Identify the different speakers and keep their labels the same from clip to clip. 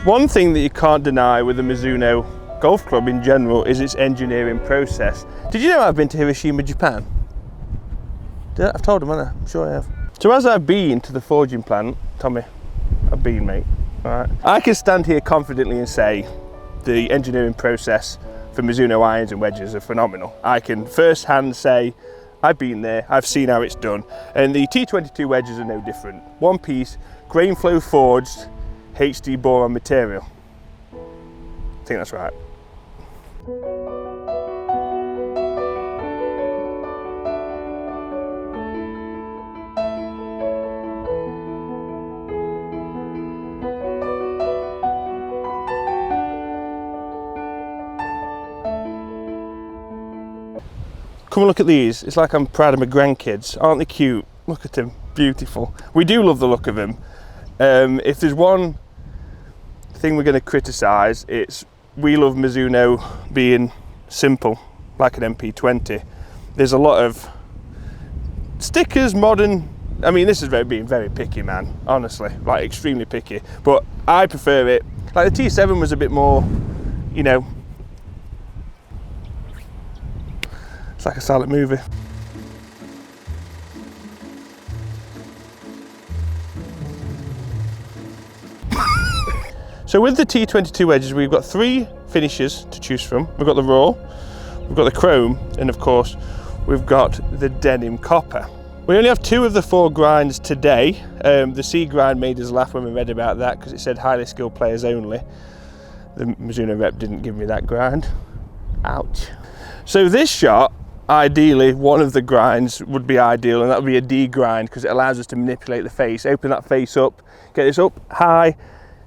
Speaker 1: One thing that you can't deny with the Mizuno Golf Club in general is its engineering process. Did you know I've been to Hiroshima, Japan? I've told him, haven't I? I'm sure I have. So as I've been to the forging plant, Tommy, I've been, mate, alright, I can stand here confidently and say the engineering process for Mizuno irons and wedges are phenomenal. I can first hand say I've been there, I've seen how it's done, and the T22 wedges are no different. One piece, grain flow forged, HD boron material. I think that's right. Come and look at these. It's like I'm proud of my grandkids. Aren't they cute? Look at them, beautiful. We do love the look of them. If there's one thing we're going to criticise, it's we love Mizuno being simple, like an MP20. There's a lot of stickers, modern. I mean, this is being very picky, man. Honestly, like extremely picky. But I prefer it. Like the T7 was a bit more, you know. It's like a silent movie. So with the T22 wedges, we've got 3 finishes to choose from. We've got the raw, we've got the chrome, and of course, we've got the denim copper. We only have 2 of the 4 grinds today. The C grind made us laugh when we read about that because it said highly skilled players only. The Mizuno rep didn't give me that grind. Ouch. So this shot, ideally, one of the grinds would be ideal, and that would be a D grind because it allows us to manipulate the face, open that face up, get this up high,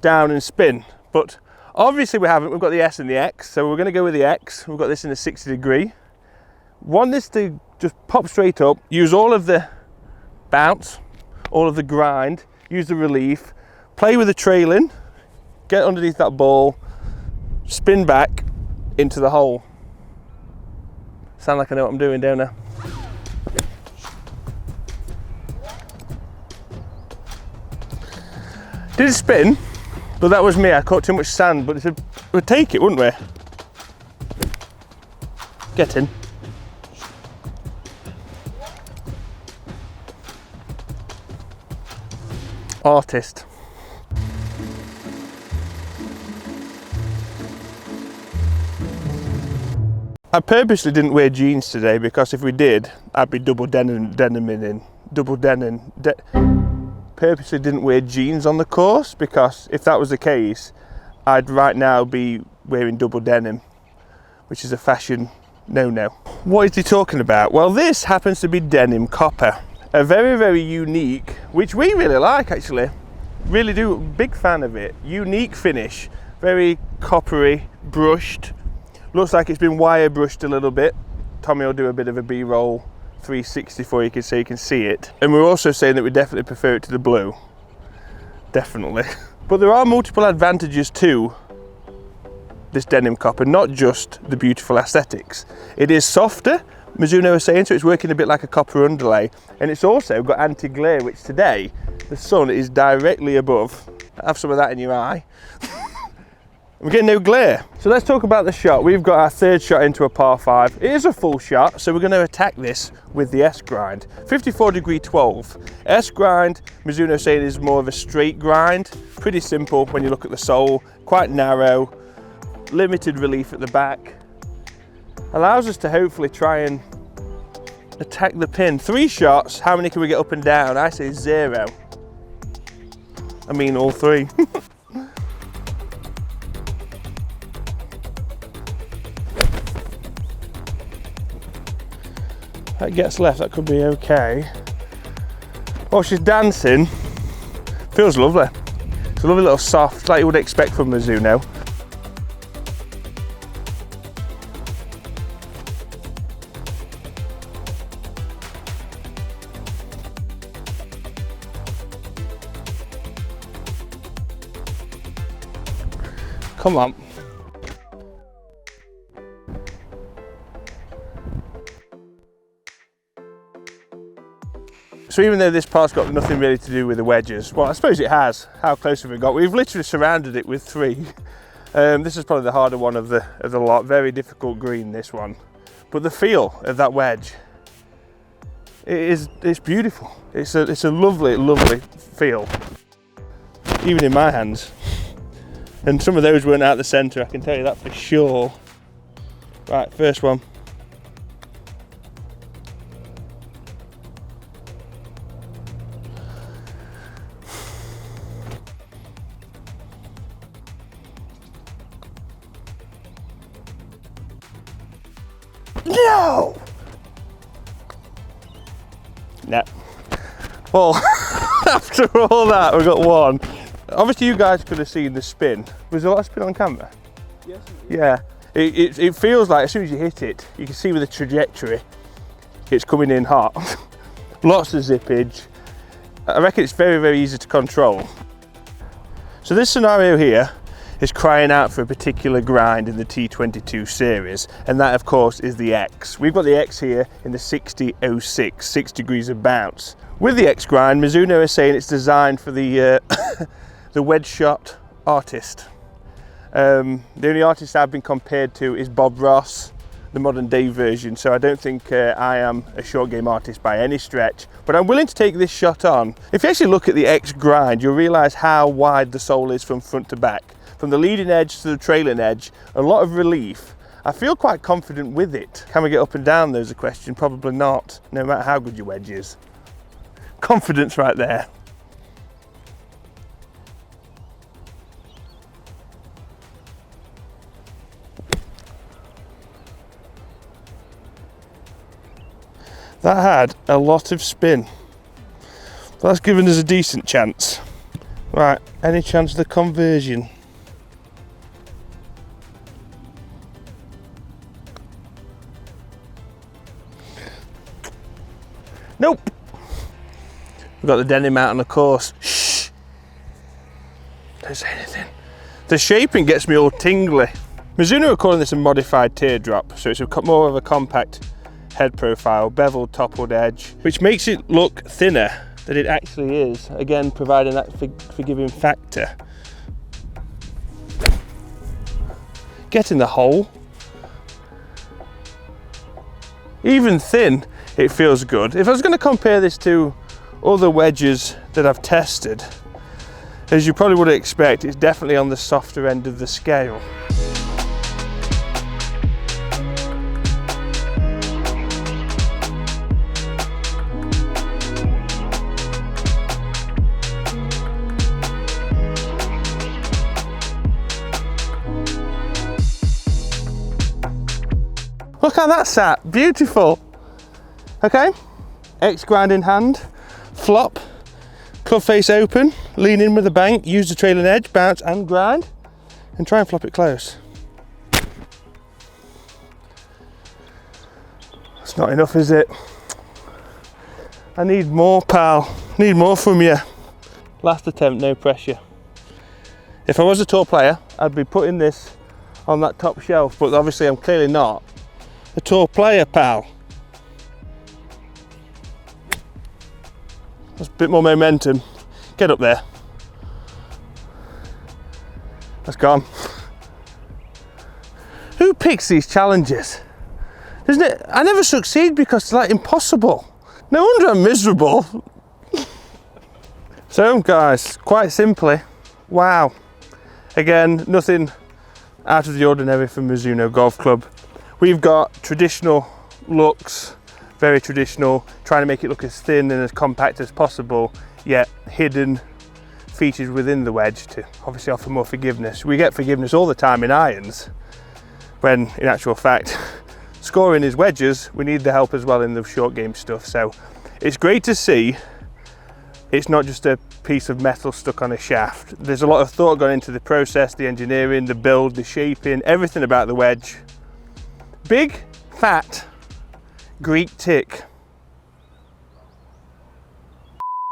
Speaker 1: down and spin. But obviously we haven't. We've got the S and the X, so we're going to go with the X. We've got this in a 60 degree. Want this to just pop straight up, use all of the bounce, all of the grind, use the relief, play with the trailing, get underneath that ball, spin back into the hole. Sound like I know what I'm doing, don't I? Did it spin? But that was me. I caught too much sand, but we'd take it, wouldn't we? Get in. Artist. I purposely didn't wear jeans today because if we did, I'd be double deniming in. Double denim. Purposely didn't wear jeans on the course because if that was the case, I'd right now be wearing double denim, which is a fashion no-no. What is he talking about? Well, this happens to be denim copper. A very, very unique, which we really like actually. Really do, big fan of it. Unique finish, very coppery, brushed. Looks like it's been wire brushed a little bit. Tommy will do a bit of a B-roll 360 for you so you can see it. And we're also saying that we definitely prefer it to the blue. Definitely. But there are multiple advantages to this denim copper, not just the beautiful aesthetics. It is softer, Mizuno is saying, so it's working a bit like a copper underlay. And it's also got anti-glare, which today, the sun is directly above. Have some of that in your eye. We're getting no glare. So let's talk about the shot. We've got our 3rd shot into a par 5. It is a full shot, so we're going to attack this with the S grind. 54 degree 12. S grind, Mizuno saying is more of a straight grind. Pretty simple when you look at the sole. Quite narrow, limited relief at the back. Allows us to hopefully try and attack the pin. 3 shots, how many can we get up and down? I say 0. I mean all 3. That gets left, that could be okay. Oh, she's dancing. Feels lovely. It's a lovely little soft, like you would expect from Mizuno. Come on. So even though this part's got nothing really to do with the wedges, well, I suppose it has. How close have we got? We've literally surrounded it with 3. This is probably the harder one of the lot. Very difficult green, this one. But the feel of that wedge, it's beautiful. It's a lovely, lovely feel, even in my hands. And some of those weren't out the centre, I can tell you that for sure. Right, first one. No! Nah. Well, after all that, we got 1. Obviously, you guys could have seen the spin. Was there a lot of spin on camera? Yes. Yeah. It feels like as soon as you hit it, you can see with the trajectory, it's coming in hot. Lots of zippage. I reckon it's very, very easy to control. So this scenario here is crying out for a particular grind in the T22 series, and that of course is the X. We've got the X here in the 6006, 6 degrees of bounce. With the X grind, Mizuno is saying it's designed for the the wedge shot artist. The only artist I've been compared to is Bob Ross, the modern day version, so I don't think I am a short game artist by any stretch, but I'm willing to take this shot on. If you actually look at the X grind, you'll realise how wide the sole is from front to back. From the leading edge to the trailing edge, a lot of relief. I feel quite confident with it. Can we get up and down, there's a question? Probably not, no matter how good your wedge is. Confidence right there. That had a lot of spin. That's given us a decent chance. Right, any chance of the conversion? Nope. We've got the denim out on the course. Shh. Don't say anything. The shaping gets me all tingly. Mizuno are calling this a modified teardrop, so it's more of a compact head profile, beveled toppled edge, which makes it look thinner than it actually is. Again, providing that forgiving factor. Get in the hole. Even thin, it feels good. If I was going to compare this to other wedges that I've tested, as you probably would expect, it's definitely on the softer end of the scale. Look how that sat, beautiful. Okay, X grind in hand, flop, club face open, lean in with the bank, use the trailing edge, bounce and grind, and try and flop it close. That's not enough, is it? I need more, pal, need more from you. Last attempt, no pressure. If I was a tour player, I'd be putting this on that top shelf, but obviously I'm clearly not a tour player, pal. That's a bit more momentum. Get up there. That's gone. Who picks these challenges? Isn't it? I never succeed because it's like impossible. No wonder I'm miserable. So guys, quite simply, wow. Again, nothing out of the ordinary from Mizuno Golf Club. We've got traditional looks, very traditional, trying to make it look as thin and as compact as possible, yet hidden features within the wedge to obviously offer more forgiveness. We get forgiveness all the time in irons, when in actual fact, scoring is wedges, we need the help as well in the short game stuff. So it's great to see it's not just a piece of metal stuck on a shaft. There's a lot of thought gone into the process, the engineering, the build, the shaping, everything about the wedge. Big, fat, Greek tick.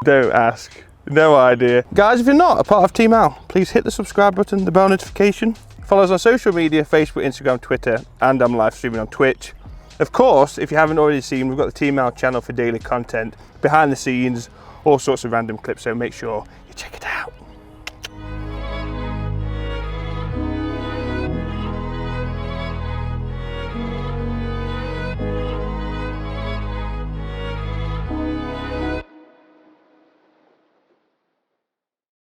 Speaker 1: Don't ask, no idea. Guys, if you're not a part of TEAMAL, please hit the subscribe button, the bell notification. Follow us on social media, Facebook, Instagram, Twitter, and I'm live streaming on Twitch. Of course, if you haven't already seen, we've got the TEAMAL channel for daily content, behind the scenes, all sorts of random clips, so make sure you check it out.